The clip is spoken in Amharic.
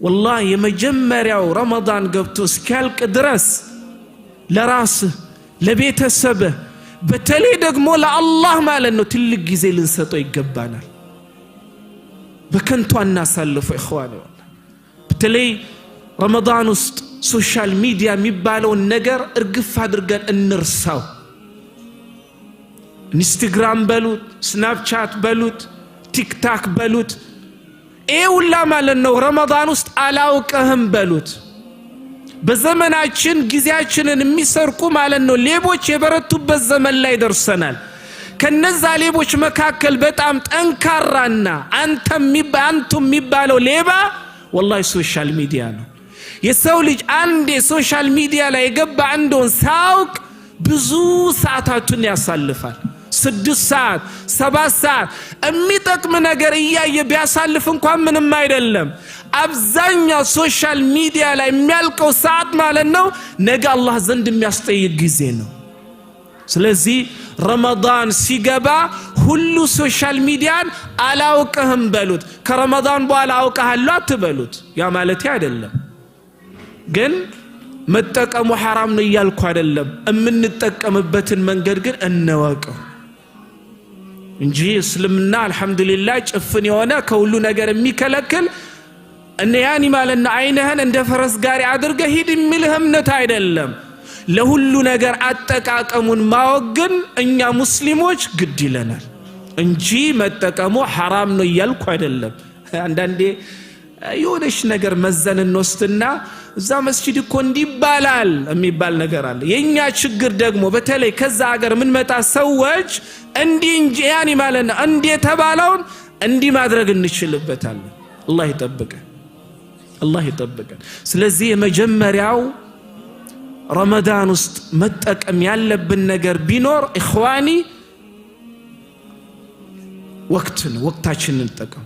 والله የመጀመሪያው ረመዳን ገብቶ እስኪያልቅ ድረስ ለራስ ለቤተሰብ በተለይ ደግሞ ለአላህ ማለት ነው ትልቅ ጊዜ ልንሰጠው ይገባናል በከንቱ አናሳልፈው ኢኽዋን በተለይ ረመዳን ውስጥ ሶሻል ሚዲያ የሚባለው ነገር እርግፍ አድርገን እንርሳው ኢንስታግራም በሉት ስናፕቻት በሉት ቲክታክ በሉት ኤውላ ማለት ነው ረመዳን ውስጥ አላውቀህም በሉት በዘመናችን ጊዜያችንን የሚሰርቁ ማለት ነው ሌቦች የበረቱበት ዘመን ላይ ደርሰናል ከነዛ ሌቦች መካከል በጣም ጠንካራና አንተም የሚባለው ሌባ والله ሶሻል ሚዲያ ነው የሰው ልጅ አንዴ ሶሻል ሚዲያ ላይ ገባ እንደውን ሳውቅ ብዙ ሰዓታቱን ያሳልፋል 6 ሰዓት 7 ሰዓት የሚጠቅም ነገር እያየ ቢያሳልፍ እንኳን ምንም አይደለም አብዛኛው ሶሻል ሚዲያ ላይ የሚያልቀው ሰዓት ማለት ነው ነገ አላህ ዘንድ የሚያስጠይቅ ጊዜ ነው ስለዚህ ረመዳን ሲገባ ሁሉ ሶሻል ሚዲያን አላውቀህም በሉት ከረመዳን በኋላ አውቀሃለሁ አትበሉት ያ ማለት አይደለም ግን መጠቀሙ حرام ነው ይያልኩ አይደለም እምንጠቀምበትን መንገድ ግን እንወቀው እንጂ እስልምና አልহামዱሊላህ ጭፍን የሆነ ከሁሉ ነገር የሚከለክል እነ ያኒ ማለና አይነህን እንደ ፈረስ ጋሪ አድርገህ ሂድ የሚልህ እምነት አይደለም ለሁሉ ነገር አጠቃቀሙን ማወግን እኛ ሙስሊሞች ግድ ይለናል እንጂ መጠቀሙ حرام ነው ይያልኩ አይደለም አንዳንዴ የሆነሽ ነገር መዘን እንወስድና እዛ መስጂድ እኮ እንዲባላል የሚባል ነገር አለ የኛ ችግር ደግሞ በተለይ ከዛ ሀገር ምን መጣ ሰዎች እንዲ እንጂ ያኒ ማለና እንዲ ተባለውን እንዲ ማድረግ እንችልበታለን አላህ ይጠብቀን ስለዚህ የመጀመሪያው ረመዳን ውስጥ መጠቀም ያለብን ነገር ቢኖር ኢኽዋኒ ወቅታችንን እንጠቀም